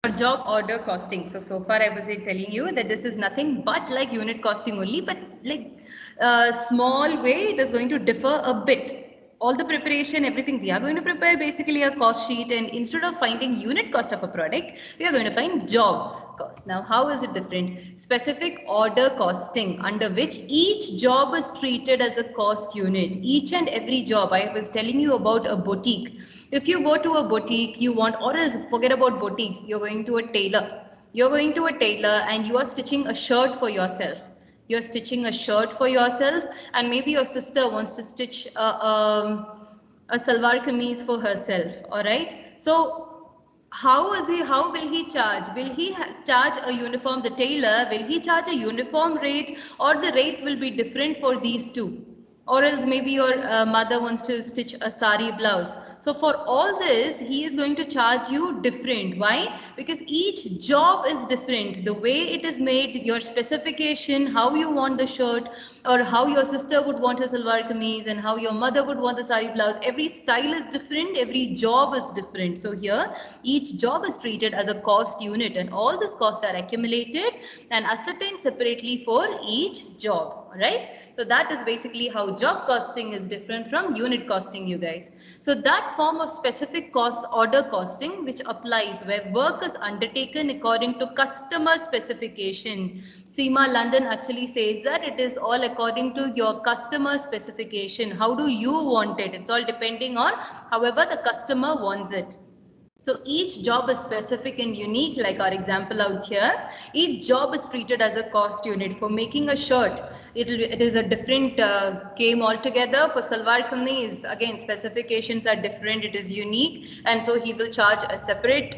For job order costing. So far I was telling you that this is nothing but like unit costing only, but like a small way it is going to differ a bit. All the preparation, everything we are going to prepare basically a cost sheet, and instead of finding unit cost of a product, we are going to find job cost. Now, how is it different? Specific order costing, under which each job is treated as a cost unit. Each and every job, I was telling you about a boutique. If you go to a boutique, you want, or else forget about boutiques, you're going to a tailor. You're going to a tailor and you are stitching a shirt for yourself. You're stitching a shirt for yourself, and maybe your sister wants to stitch a salwar kameez for herself. All right. So how will he charge? Will he charge a uniform? The tailor, will he charge a uniform rate, or the rates will be different for these two? Or else maybe your mother wants to stitch a sari blouse. So for all this he is going to charge you different. Why? Because each job is different. The way it is made, your specification, how you want the shirt, or how your sister would want a salwar kameez, and how your mother would want the sari blouse, every style is different, every job is different. So here each job is treated as a cost unit, and all this costs are accumulated and ascertained separately for each job. Right? So that is basically how job costing is different from unit costing, you guys. So that form of specific cost order costing which applies where work is undertaken according to customer specification. Seema London actually says that it is all according to your customer specification. How do you want it? It's all depending on however the customer wants it. So each job is specific and unique, like our example out here. Each job is treated as a cost unit. For making a shirt, it is a different game altogether. For salwar kameez, again, specifications are different. It is unique, and so he will charge a separate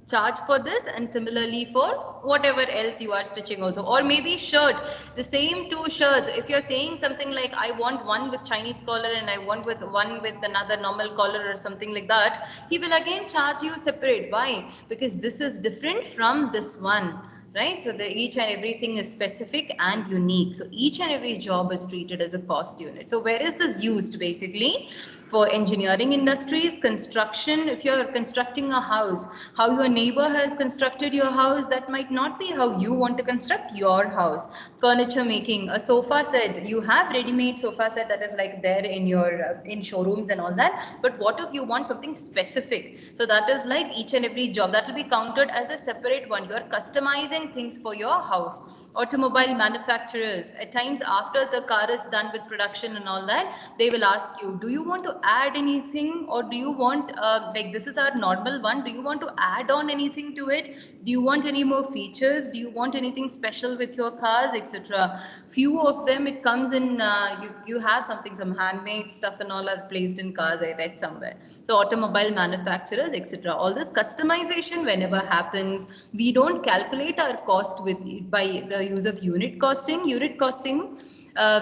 charge for this, and similarly for whatever else you are stitching also. Or maybe shirt, the same two shirts, if you're saying something like I want one with Chinese collar and I want with one with another normal collar or something like that, he will again charge you separate. Why? Because this is different from this one. Right? So the each and everything is specific and unique. So each and every job is treated as a cost unit. So where is this used? Basically for engineering industries, construction. If you're constructing a house, how your neighbor has constructed your house, that might not be how you want to construct your house. Furniture making, a sofa set, you have ready-made sofa set that is like there in your in showrooms and all that, but what if you want something specific? So that is like each and every job that will be counted as a separate one. You are customizing things for your house. Automobile manufacturers, at times after the car is done with production and all that, they will ask you, do you want to add anything, or do you want like this is our normal one, do you want to add on anything to it? Do you want any more features? Do you want anything special with your cars, etc.? Few of them it comes in you have something, some handmade stuff and all are placed in cars, I read somewhere. So automobile manufacturers, etc., all this customization whenever happens, we don't calculate our cost with by the use of unit costing. Unit costing,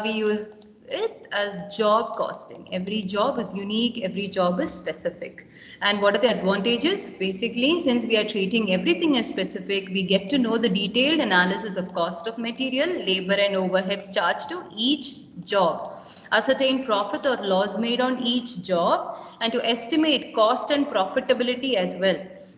we use it as job costing. Every job is unique, every job is specific. And what are the advantages? Basically, since we are treating everything as specific, we get to know the detailed analysis of cost of material, labor and overheads charged to each job, ascertain profit or loss made on each job, and to estimate cost and profitability as well.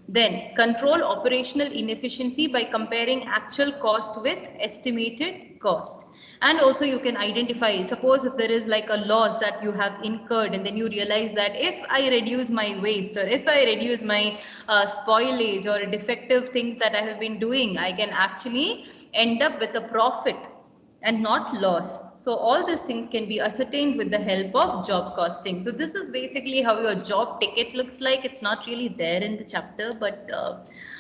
Then control operational inefficiency by comparing actual cost with estimated cost. And also you can identify, suppose if there is like a loss that you have incurred, and then you realize that if I reduce my waste, or if I reduce my spoilage or defective things that I have been doing, I can actually end up with a profit and not loss. So all these things can be ascertained with the help of job costing. So this is basically how your job ticket looks like. It's not really there in the chapter, but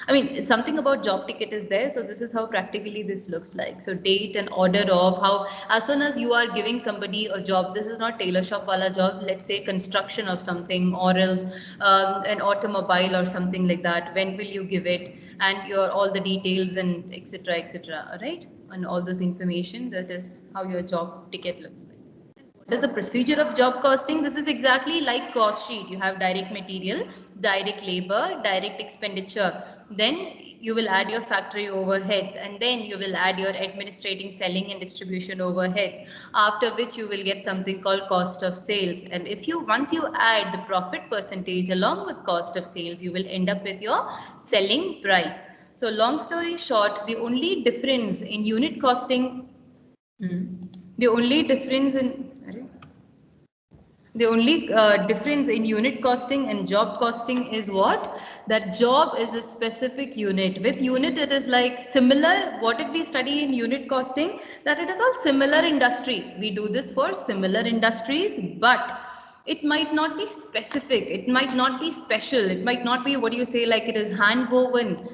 I mean, something about job ticket is there. So this is how practically this looks like. So date and order of how, as soon as you are giving somebody a job, this is not tailor shop wala job, let's say construction of something, or else an automobile or something like that. When will you give it? And your all the details and etc., etc., right? And all this information, that is how your job ticket looks like. What is the procedure of job costing? This is exactly like cost sheet. You have direct material, direct labor, direct expenditure. Then you will add your factory overheads, and then you will add your administrating, selling and distribution overheads, after which you will get something called cost of sales. And if you once you add the profit percentage along with cost of sales, you will end up with your selling price. So long story short, the only difference in unit costing, the only difference in the only difference in unit costing and job costing is what? That job is a specific unit. With unit, it is like similar. What did we study in unit costing? That it is all similar industry. We do this for similar industries, but it might not be specific. It might not be special. It might not be, what do you say, like it is hand woven.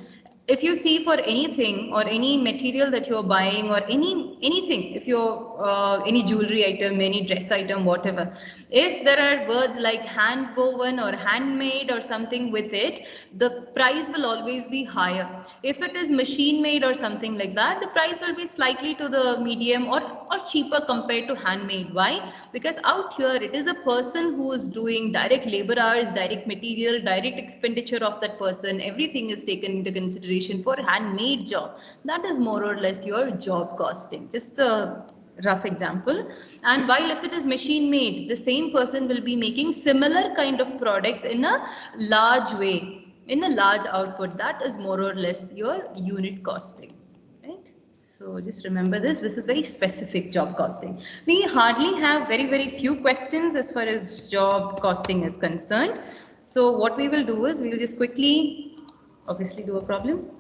If you see for anything or any material that you're buying or anything, if you're any jewelry item, any dress item, whatever, if there are words like hand woven or handmade or something with it, the price will always be higher. If it is machine made or something like that, the price will be slightly to the medium or cheaper compared to handmade. Why? Because out here it is a person who is doing direct labor hours, direct material, direct expenditure of that person, everything is taken into consideration for handmade job. That is more or less your job costing. Just a rough example. And while if it is machine made, the same person will be making similar kind of products in a large way, in a large output. That is more or less your unit costing, right? So just remember this. This is very specific job costing. We hardly have very few questions as far as job costing is concerned. So what we will do is we will just quickly, obviously, do a problem.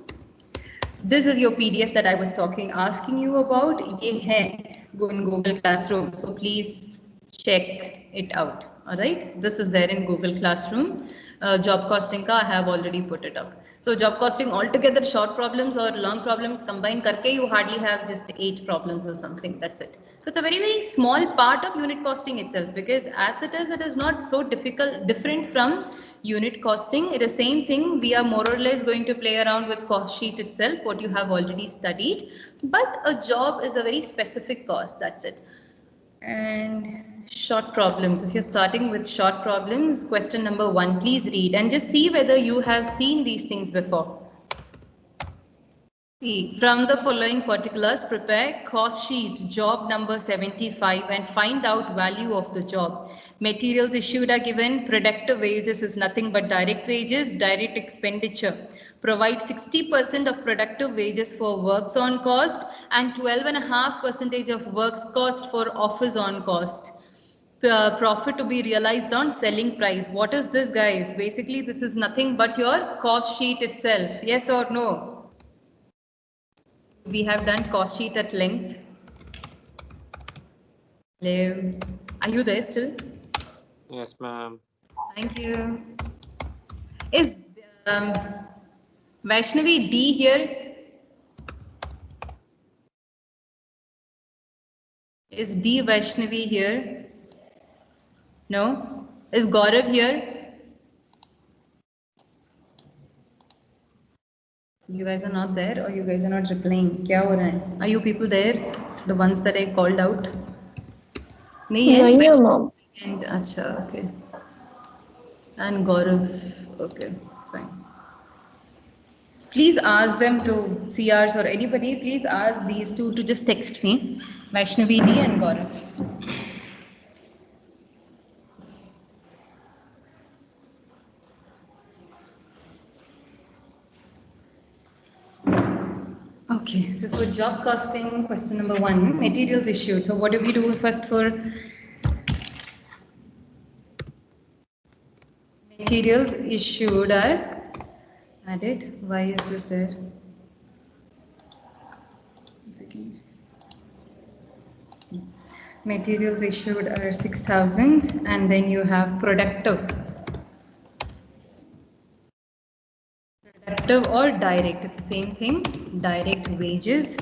This is your PDF that I was asking you about. ये है go in Google Classroom. So please check it out. All right. This is there in Google Classroom. Job costing ka I have already put it up. So job costing altogether, short problems or long problems combined karke, you hardly have just 8 problems or something. That's it. So it's a very small part of unit costing itself, because as it is not so different from unit costing. It is same thing. We are more or less going to play around with cost sheet itself, what you have already studied. But a job is a very specific cost. That's it. And short problems. If you're starting with short problems, question number 1, please read and just see whether you have seen these things before. See, from the following particulars, prepare cost sheet, job number 75, and find out value of the job. Materials issued are given. Productive wages is nothing but direct wages, direct expenditure. Provide 60% of productive wages for works on cost and 12.5% of works cost for office on cost. Profit to be realized on selling price. What is this, guys? Basically, this is nothing but your cost sheet itself. Yes or no? We have done cost sheet at length. Hello. Are you there still? Yes, ma'am. Thank you. Is Vaishnavi D here? Is D Vaishnavi here? No? Is Gaurav here? You guys are not there, or you guys are not replying. क्या हो रहा है? Are you people there? The ones that I called out? नहीं है? नहीं है mom. And अच्छा, okay. And Gaurav, okay, fine. Please ask them to, CRs or anybody, please ask these two to just text me. Vaishnavi D and Gaurav. Okay, so for job costing, question number 1, materials issued. So what do we do first for materials issued are added? Why is this there? 1 second. Materials issued are 6,000, and then you have productive or direct, it's the same thing. Direct wages,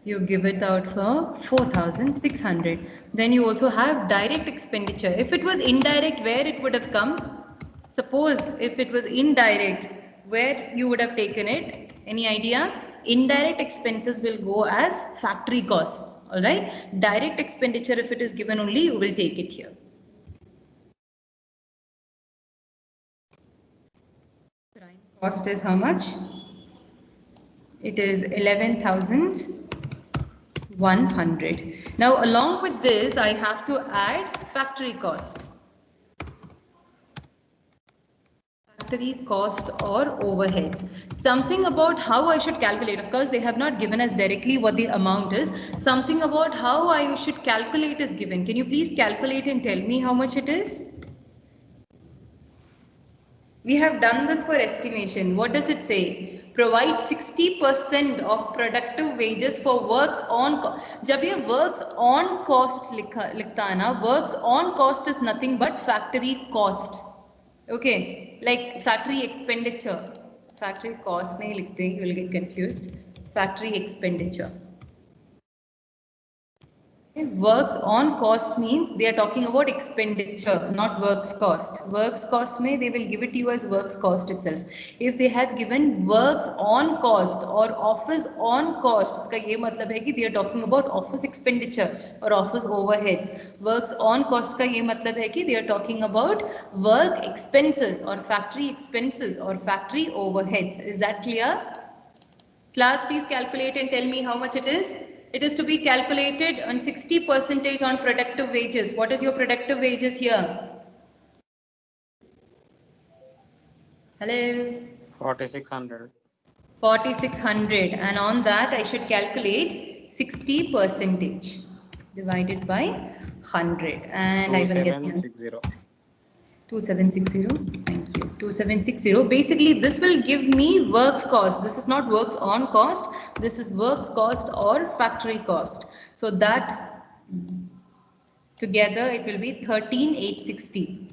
you give it out for 4,600. Then you also have direct expenditure. If it was indirect, where it would have come? Suppose if it was indirect, where you would have taken it? Any idea? Indirect expenses will go as factory costs. All right. Direct expenditure, if it is given only, you will take it here. Prime cost is how much? It is 11,100. Now, along with this, I have to add factory cost. Factory cost or overheads. Something about how I should calculate. Of course, they have not given us directly what the amount is. Something about how I should calculate is given. Can you please calculate and tell me how much it is? We have done this for estimation. What does it say? Provide 60% of productive wages for works on cost. जब ये works on cost लिखता है ना, works on cost is nothing but factory cost. Okay, like factory expenditure. Factory cost नहीं लिखते, you will get confused. Factory expenditure. Works on cost means they are talking about expenditure, not works cost. Works cost may they will give it to you as works cost itself. If they have given works on cost or office on cost, इसका ये मतलब है कि they are talking about office expenditure or office overheads. Works on cost का ये मतलब है कि they are talking about work expenses or factory expenses or factory overheads. Is that clear? Class, please calculate and tell me how much it is. It is to be calculated on 60% on productive wages. What is your productive wages here? Hello? 4,600. 4,600, and on that I should calculate 60% divided by 100, and I will get the answer. 2760. Thank you. 2760. Basically, this will give me works cost. This is not works on cost. This is works cost or factory cost. So that together it will be 13,860.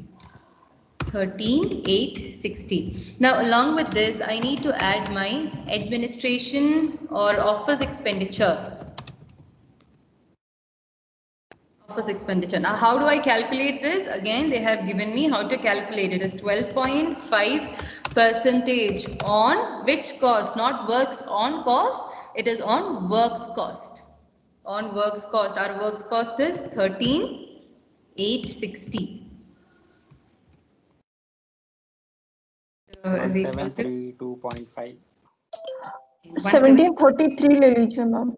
13,860. Now, along with this, I need to add my administration or office expenditure. Office expenditure. Now, how do I calculate this? Again, they have given me how to calculate it. It is 12.5% on which cost? Not works on cost. It is on works cost. On works cost. Our works cost is 13,860. 1732.5. 1733 ले लीजिए ma'am.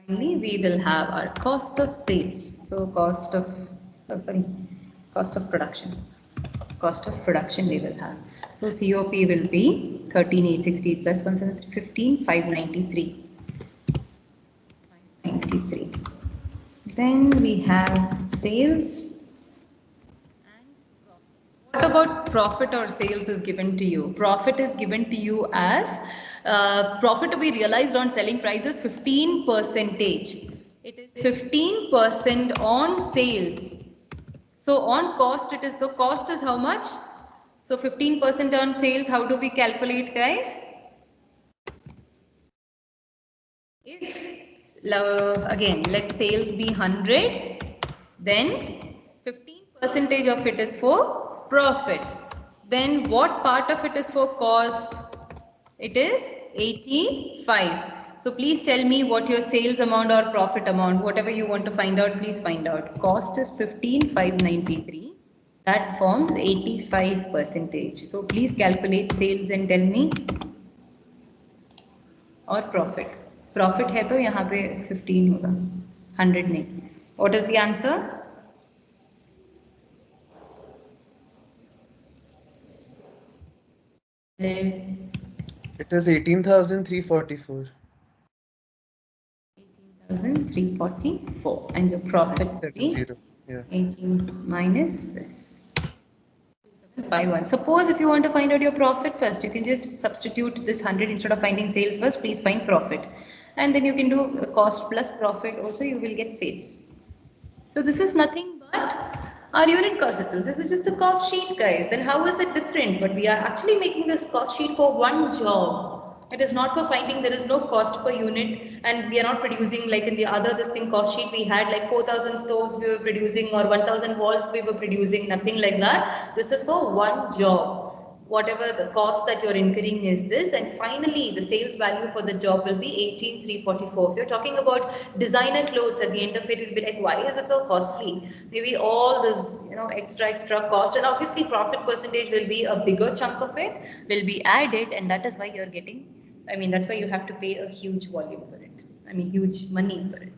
Finally, we will have our cost of sales. So cost of production. Cost of production we will have. So COP will be 13,860 plus 173, 15,593. 593. Then we have sales. What about profit or sales is given to you? Profit is given to you as profit to be realized on selling prices 15%. It is 15% on sales. So on cost it is, so cost is how much? So 15% on sales, how do we calculate, guys? If again, let sales be 100, then 15% of it is for profit. Then what part of it is for cost? It is 85. So please tell me what your sales amount or profit amount, whatever you want to find out, please find out. Cost is 15,593. That forms 85%. So please calculate sales and tell me. Or profit. Profit है तो यहाँ पे 15 होगा, 100 नहीं. What is the answer? It is 18,344. 18,344, and your profit will be 18 minus this 2,751. Suppose if you want to find out your profit first, you can just substitute this 100 instead of finding sales first. Please find profit, and then you can do cost plus profit. Also, you will get sales. So this is nothing but our unit cost itself. This is just a cost sheet, guys. Then how is it different? But we are actually making this cost sheet for one job. It is not for finding, there is no cost per unit, and we are not producing like in the other cost sheet we had like 4,000 stoves we were producing or 1,000 walls we were producing, nothing like that. This is for one job. whatever the cost that you're incurring is this, and finally the sales value for the job will be 18,344. If you're talking about designer clothes, at the end of it will be like, why is it so costly? Maybe all this, extra cost, and obviously profit percentage will be a bigger chunk of it will be added, and that is why you're getting, that's why you have to pay a huge volume for it. Huge money for it.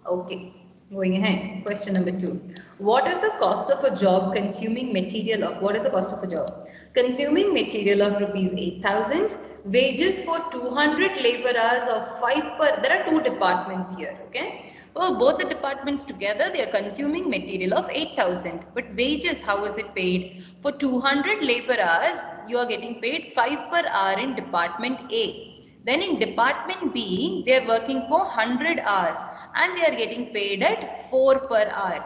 Okay, going ahead. Question number 2. What is the cost of a job consuming material of, what is the cost of a job? Consuming material of rupees 8,000, wages for 200 labor hours of 5 per, there are two departments here, okay? Oh, both the departments together, they are consuming material of 8,000. But wages, how is it paid? For 200 labor hours, you are getting paid 5 per hour in department A. Then in department B, they are working for 100 hours and they are getting paid at 4 per hour.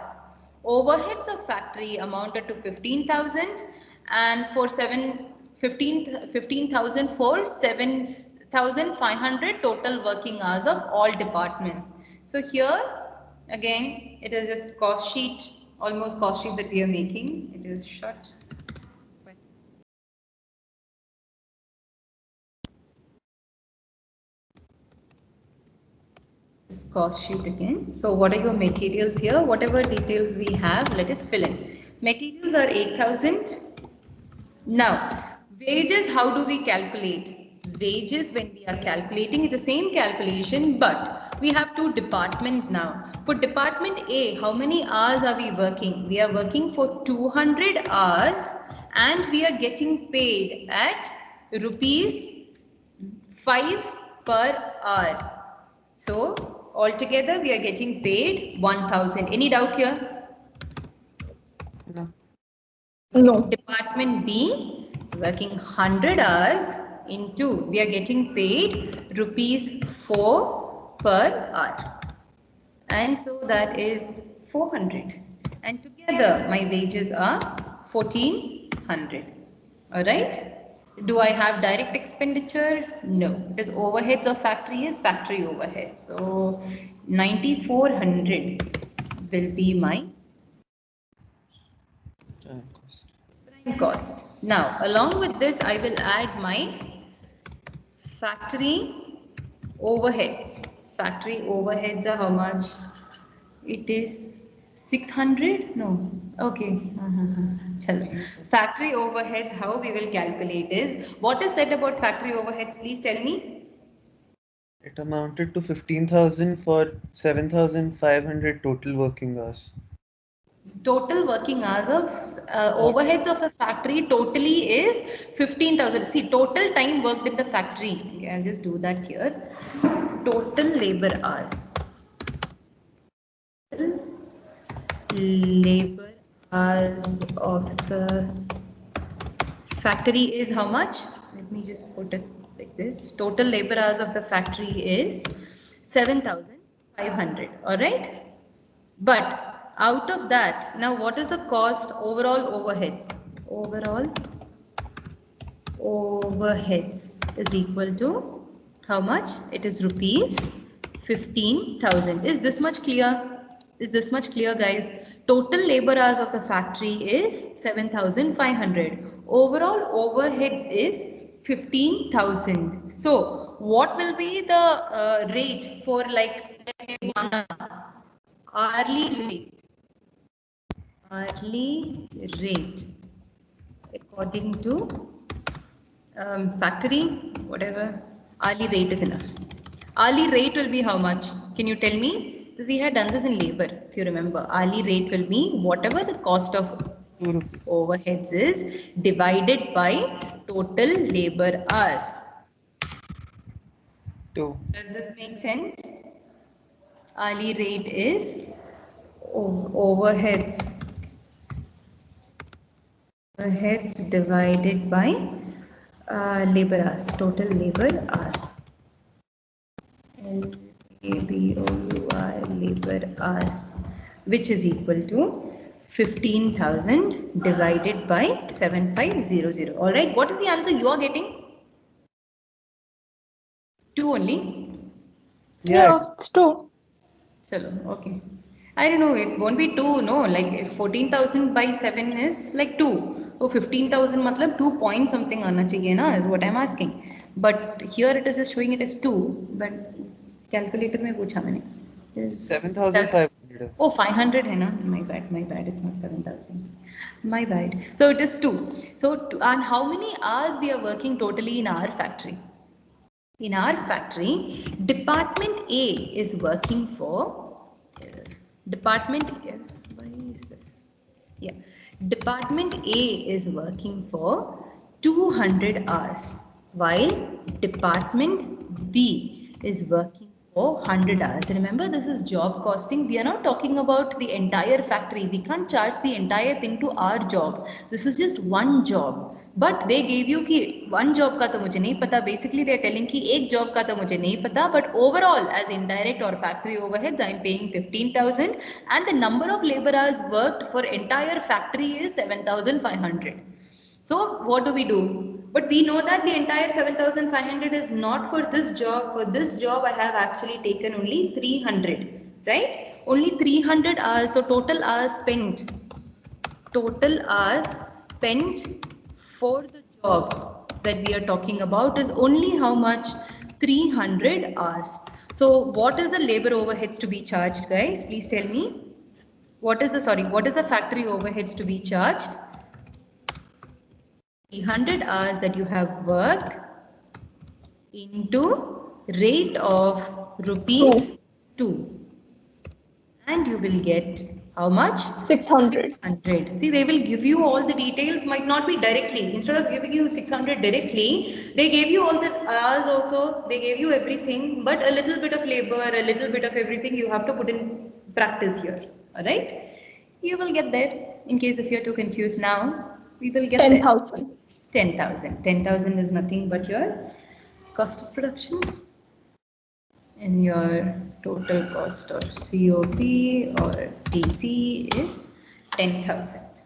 Overheads of factory amounted to 15,000 and for 15,000 for 7,500 total working hours of all departments. So here again, it is just cost sheet, almost cost sheet that we are making. It is shut. This cost sheet again. So what are your materials here? Whatever details we have, let us fill in. Materials are 8,000. Now, wages, how do we calculate? Wages, when we are calculating, is the same calculation, but we have two departments now. For department A, how many hours are we working? We are working for 200 hours and we are getting paid at rupees 5 per hour. So, altogether we are getting paid 1,000. Any doubt here? No. No. Department B, working 100 hours into, we are getting paid rupees 4 per hour. And so that is 400. And together my wages are 1,400. Alright? Do I have direct expenditure? No. Because overheads of factory is factory overheads. So 9,400 will be my Time cost. prime cost. Now, along with this, I will add my factory overheads. Factory overheads are how much? It is 600? No. Okay. Chalo. Factory overheads, how we will calculate is, what is said about factory overheads? Please tell me. It amounted to 15,000 for 7,500 total working hours. Total working hours of overheads of the factory totally is 15,000. See, total time worked in the factory. Okay, I'll just do that here. Total labor hours. Labor hours of the factory is how much? Let me just put it like this. Total labor hours of the factory is 7,500. All right. But out of that, now what is the cost overall overheads? Overall overheads is equal to how much? It is rupees 15,000. Is this much clear? Is this much clear, guys? Total labor hours of the factory is 7,500. Overall overheads is 15,000. So what will be the rate for, like, let's say 1 hour? Hourly rate according to factory, whatever, hourly rate is enough. Hourly rate will be how much? Can you tell me? Because we had done this in labor, if you remember. Hourly rate will be whatever the cost of 2 rupees. overheads is divided by total labor hours. 2. Does this make sense? Hourly rate is overheads divided by labor hours, total labor hours. LABOUR labor hours, which is equal to 15,000 divided by 7,500. All right, what is the answer you are getting? 2 only? Yeah, it's 2. Chalo, okay. I don't know, it won't be 2, no, like if 14,000 by 7 is like 2. वो 15,000 मतलब 2 point something आना चाहिए ना, is what I'm asking. But here it is just showing it as 2, but calculator में पूछा मैंने. Is 7,500. Oh, 500 है ना? My bad. It's not 7,000. My bad. So it is 2. So and how many hours we are working totally in our factory? In our factory, Department A is working for Department F. Why is this? Yeah, Department A is working for 200 hours, while Department B is working for 100 hours. Remember, this is job costing. We are not talking about the entire factory. We can't charge the entire thing to our job. This is just one job. But they gave you कि one job का तो मुझे नहीं पता. Basically, they are telling कि एक job का तो मुझे नहीं पता. But overall, as indirect or factory overheads, I am paying 15,000, and the number of labor hours worked for entire factory is 7,500. So what do we do? But we know that the entire 7,500 is not for this job. For this job, I have actually taken only 300, right? Only 300 hours. So total hours spent for the job that we are talking about is only how much? 300 hours. So what is the labor overheads to be charged, guys? Please tell me. What is the factory overheads to be charged? 300 hours that you have worked into rate of rupees 2, and you will get how much? 600. 600. See, they will give you all the details, might not be directly. Instead of giving you 600 directly, they gave you all the hours also, they gave you everything, but a little bit of labor, a little bit of everything you have to put in practice here. Alright? You will get there. In case if you're too confused now, we will get there. 10,000. 10,000. 10,000 is nothing but your cost of production and your total cost or COP or TC is 10,000.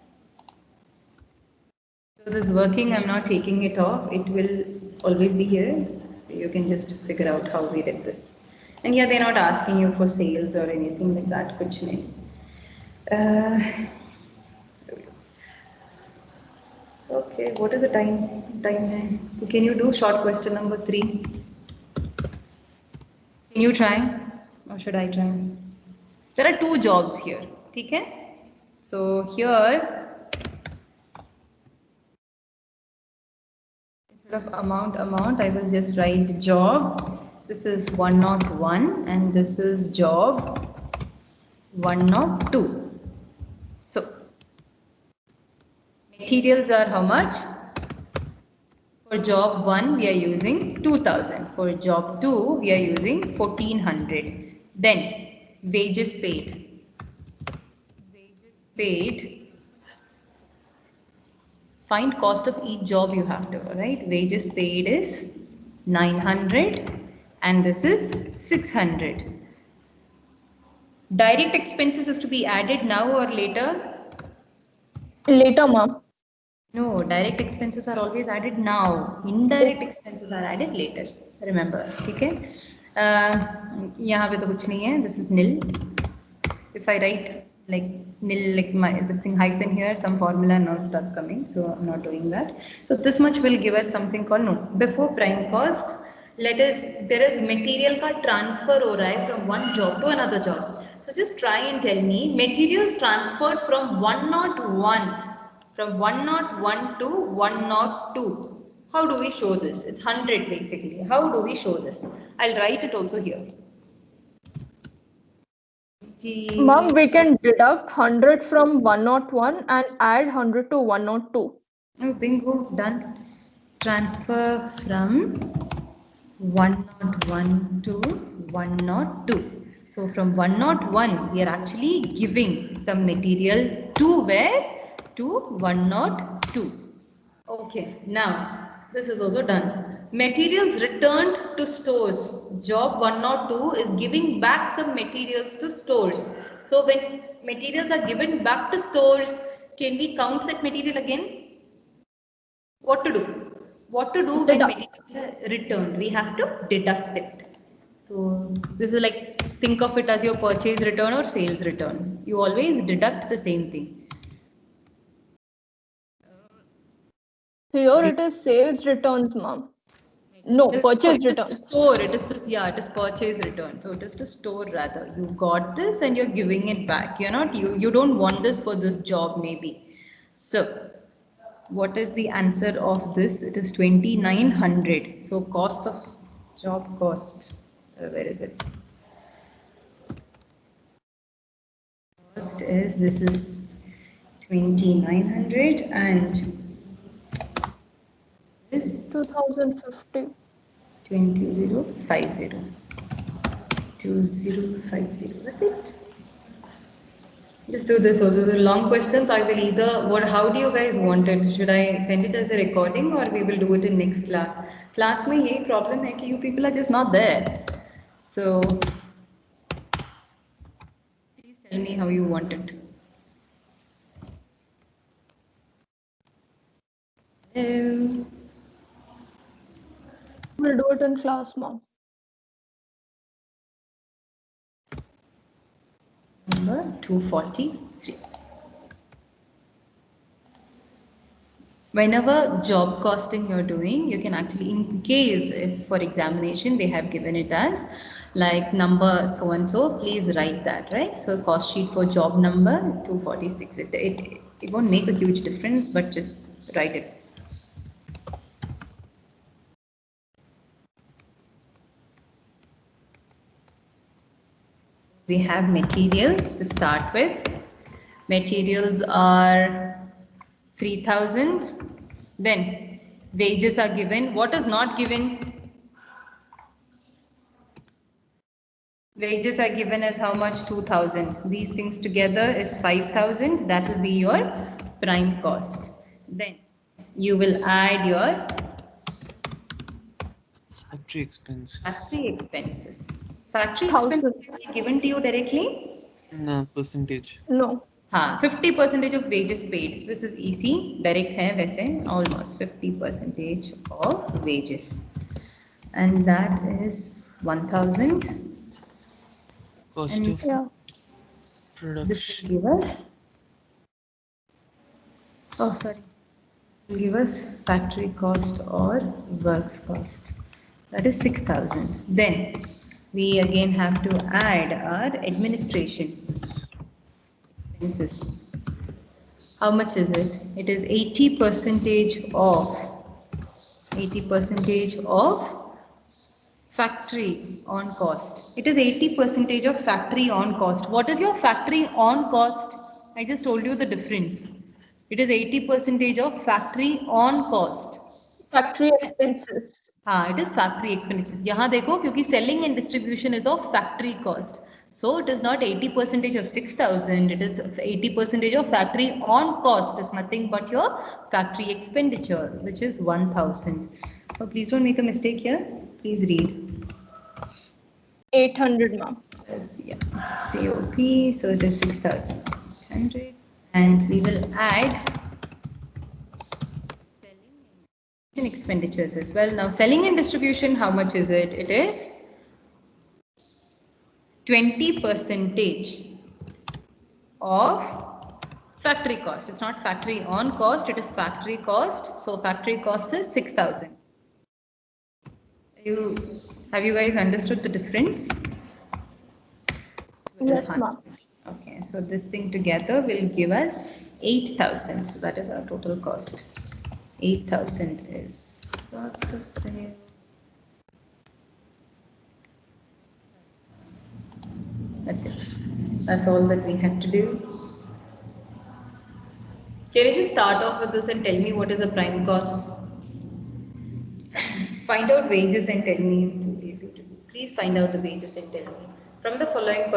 So this working, I'm not taking it off. It will always be here. So you can just figure out how we did this. And yeah, they're not asking you for sales or anything like that. Kuch nahi. Okay, what is the time? Time hai. Can you do short question number 3? Can you try? Or should I try? There are 2 jobs here. Okay? So here, instead of amount, I will just write job. This is 101 and this is job 102. So, materials are how much? For job 1, we are using 2000. For job 2, we are using 1400. Then, wages paid. Wages paid. Find cost of each job you have to, right? Wages paid is 900 and this is 600. Direct expenses is to be added now or later? Later, ma'am. No, direct expenses are always added now. Indirect expenses are added later. Remember, okay? यहाँ पे तो कुछ नहीं है. This is nil. If I write like nil, like this thing hyphen here, some formula now starts coming. So I'm not doing that. So this much will give us something called no. Before prime cost, there is material का transfer हो रहा है from one job to another job. So just try and tell me materials transferred from 101. From 101 to 102. How do we show this? It's 100 basically. How do we show this? I'll write it also here. Ma'am, we can deduct 100 from 101 and add 100 to 102. Oh, bingo, done. Transfer from 101 to 102. So from 101, we are actually giving some material to where? To 102. Okay, now this is also done. Materials returned to stores. Job 102 is giving back some materials to stores. So when materials are given back to stores, can we count that material again? What to do? What to do when materials are returned? We have to deduct it. So this is like, think of it as your purchase return or sales return. You always deduct the same thing. Here it is sales returns, ma'am. No, purchase It is to returns. store. It is to, yeah, it is purchase return. So it is to store rather. You got this and you're giving it back. You're not, you don't want this for this job maybe. So what is the answer of this? It is 2900. So cost of job cost. Where is it? Cost is, this is 2900 and this 2050. 2050. 2050. That's it. Just do this also. The long questions I will either, what, how do you guys want it? Should I send it as a recording or we will do it in next class? Class में यही problem है कि you people are just not there. So please tell me how you want it. We'll do it in class, ma'am. Number 243. Whenever job costing you're doing, you can actually, in case if for examination they have given it as like number so and so, please write that, right? So cost sheet for job number 246. It won't make a huge difference, but just write it. We have materials to start with. Materials are 3000. Then wages are given. What is not given? Wages are given as how much? 2000. These things together is 5000. That will be your prime cost. Then you will add your Factory expense. factory expenses. Factory 1000. expenses will be given to you directly. No, percentage. No. हाँ 50% of wages paid. This is easy. Direct है वैसे almost 50% of wages, and that is 1000. Cost And of Yeah. this production. will give us. Oh, sorry. Will give us factory cost or works cost. That is 6000. Then we again have to add our administration expenses. How much is it? It is 80% of factory on cost. It is 80% of factory on cost. What is your factory on cost? I just told you the difference. It is 80% of factory on cost. Factory expenses. हाँ, it is factory expenditures. यहाँ देखो क्योंकि selling and distribution is of factory cost. So it is not 80% of 6000. It is 80% of factory on cost. Is nothing but your factory expenditure, which is 1000. So please don't make a mistake here. Please read. 800, ma'am. Yes, yeah. COP. So it is 6800, and we will add selling expenditures as well. Now selling and distribution, how much is it? It is 20% of factory cost. It's not factory on cost, it is factory cost. So factory cost is 6000. Have you guys understood the difference? Yes, ma'am. Okay, so this thing together will give us 8000. So that is our total cost. 8000 is cost of sale. That's it. That's all that we have to do. Can you just start off with this and tell me what is a prime cost? Find out wages and tell me. Too easy to do. Please find out the wages and tell me. From the following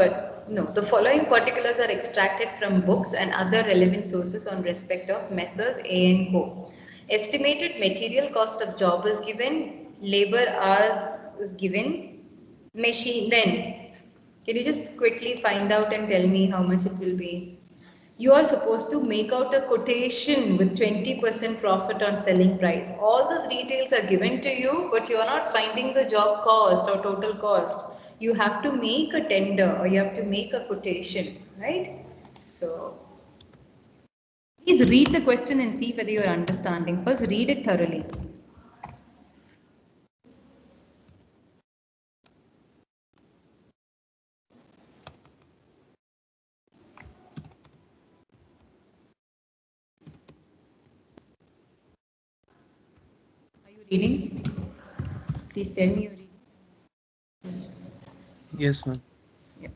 the following particulars are extracted from books and other relevant sources on respect of Messrs. A and Co. Estimated material cost of job is given, labor hours is given, machine. Then, can you just quickly find out and tell me how much it will be? You are supposed to make out a quotation with 20% profit on selling price. All those details are given to you, but you are not finding the job cost or total cost. You have to make a tender or you have to make a quotation, right? So, Please read the question and see whether you're understanding. First, read it thoroughly. Are you reading? Please tell me you're reading. Yes, ma'am. Yeah.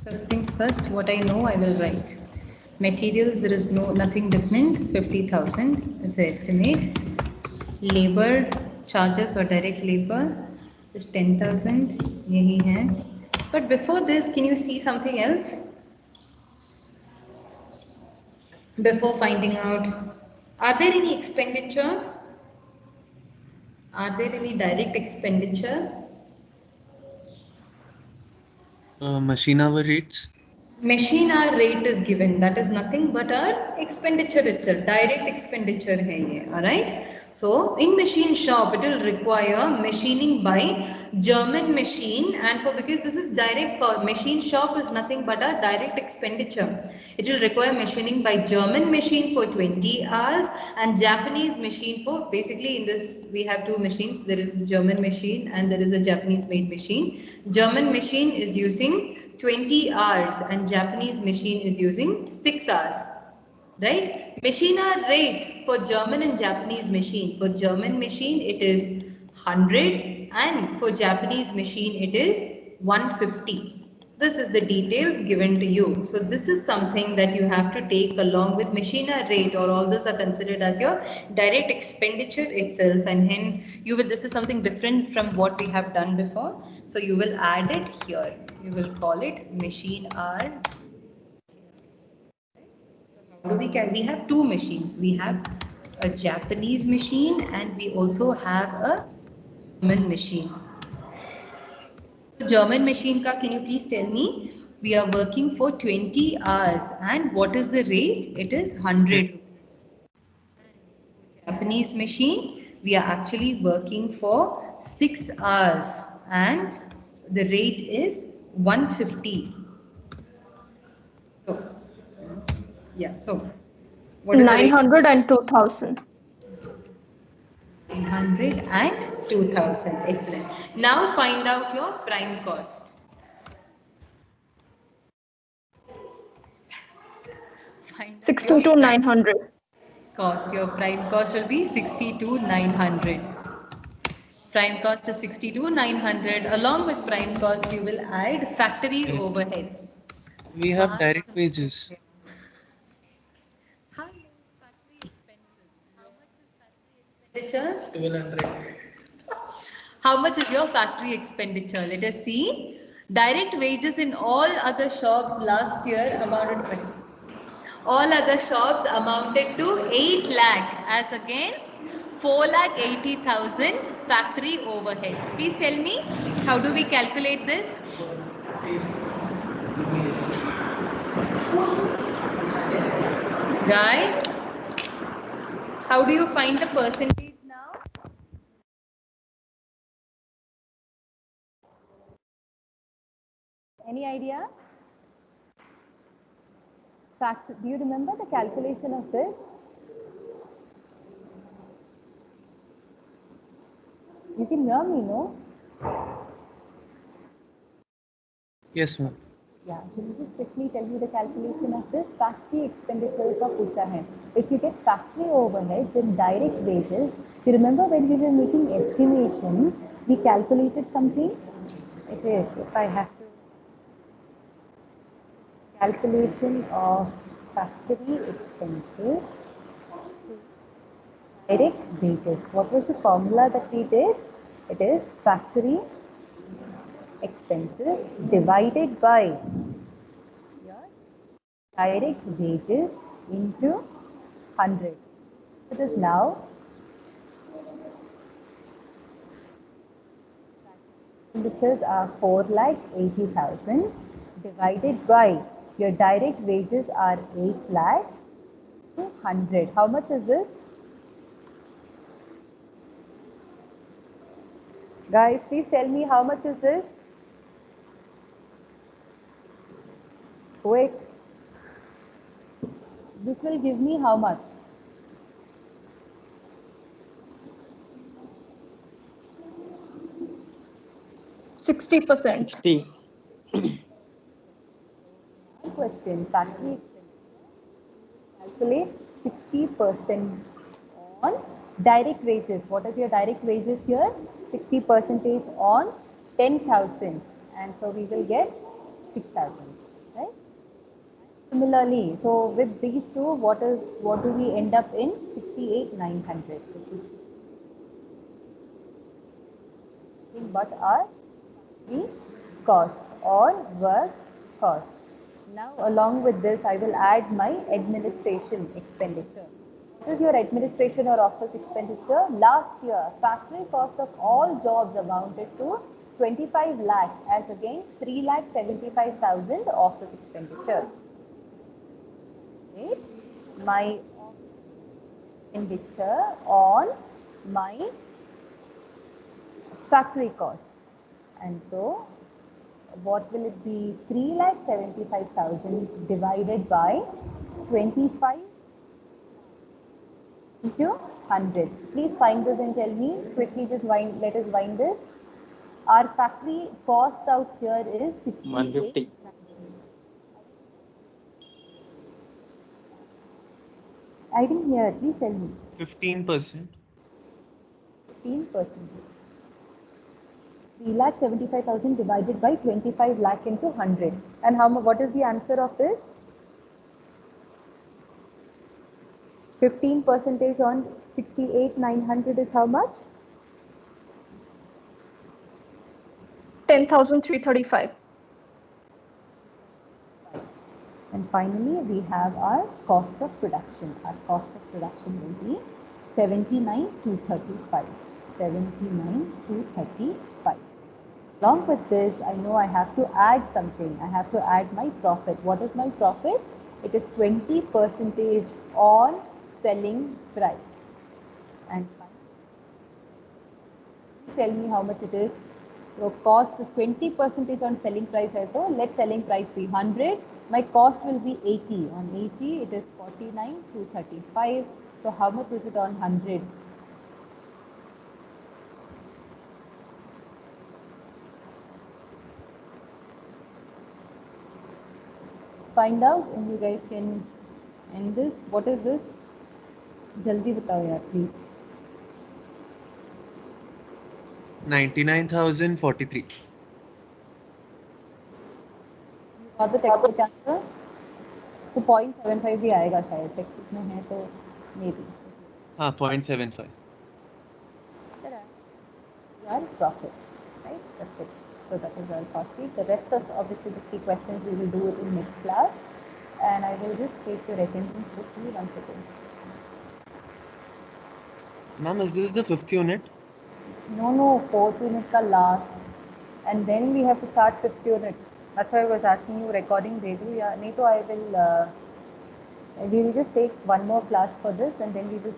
First things first, what I know I will write. Materials, there is nothing different, 50,000, it's an estimate. Labor charges or direct labor is 10,000, yahi hai. But before this, can you see something else? Before finding out, are there any expenditure? Are there any direct expenditure? Machine hour rates. Machine hour rate is given, that is nothing but our expenditure itself, direct expenditure hai ye, alright. So in machine shop it will require machining by German machine, and for because this is direct machine shop is nothing but a direct expenditure. It will require machining by German machine for 20 hours and Japanese machine for, basically in this we have two machines, there is a German machine and there is a Japanese made machine. German machine is using 20 hours and Japanese machine is using 6 hours, right? Machine hour rate for German and Japanese machine, for German machine it is 100 and for Japanese machine it is 150. This is the details given to you. So this is something that you have to take along with machine hour rate, or all this are considered as your direct expenditure itself, and hence you will, this is something different from what we have done before. So you will add it here. You will call it machine hour. How do we have two machines. We have a Japanese machine and we also have a German machine. German machine ka, can you please tell me? We are working for 20 hours and what is the rate? It is 100. Japanese machine, we are actually working for 6 hours and the rate is 150. So, yeah, so what is the rate? 900 and 2000. 900 and 2000. Excellent. Now find out your prime cost. Find out 60 your to prime 900. cost. Your prime cost will be 60 to 900. Prime cost is 60 to 900. Along with prime cost, you will add factory Okay. overheads. We have direct wages. How much factory expenses? How much is factory expenditure? 1200. How much is your factory expenditure? Let us see. Direct wages in all other shops last year amounted to, all other shops amounted to 8 lakh as against 4 lakh 80,000 factory overheads. Please tell me, how do we calculate this? Guys, how do you find the percentage now? Any idea? Do you remember the calculation of this? You can hear me, no? Yes, ma'am. Yeah, can you just quickly tell me the calculation of this? Factory expenditure का पूछा है. If you get factory overhead, then direct wages. You remember when we were making estimation, we calculated something? It is, if I have to, calculation of factory expenses, direct wages. What was the formula that we did? It is factory expenses divided by your direct wages into 100. It is now expenditures are 4,80,000 divided by your direct wages are 8 lakhs to 100. How much is this? Guys, please tell me how much is this? Quick. This will give me how much? 60%. 60. Question. Factory calculate 60% on direct wages. What is your direct wages here? 60% on 10,000. And so we will get 6,000. Right? Similarly, so with these two, what do we end up in? 68,900. But our the cost or work cost. Now along with this, I will add my administration expenditure. What is your administration or office expenditure? Last year, factory cost of all jobs amounted to 25 lakhs as against 3,75,000 office expenditure. Okay. My expenditure on my factory cost. And so, what will it be? 3,75,000 divided by 25 into 100. Please find this and tell me. Quickly just let us wind this. Our factory cost out here is 150. I didn't hear. Please tell me. 15%. 15%. 3,75,000 divided by 25 lakh into 100. And what is the answer of this? 15% on 68,900 is how much? 10,335. And finally, we have our cost of production. Our cost of production will be 79,235. 79,235. Along with this, I know I have to add something. I have to add my profit. What is my profit? It is 20% on selling price. And tell me how much it is. So cost is 20% on selling price also. Let selling price be 100. My cost will be 80. On 80, it is 49,235. So how much is it on 100? Find out and you guys can end this. What is this? Jaldi batao yaar, please. 99,043. और तो text book answer तो 0.75 भी आएगा शायद text book में है तो may be हाँ 0.75. Your profit, right? That's it. So that is our cost sheet. The rest of obviously the 3 questions we will do it in next class, and I will just take your attention quickly once again. Ma'am, is this the 5th unit? No, 4th unit ka last, and then we have to start 5th unit. That's why I was asking you recording de do ya nahi to I will we will just take one more class for this and then we will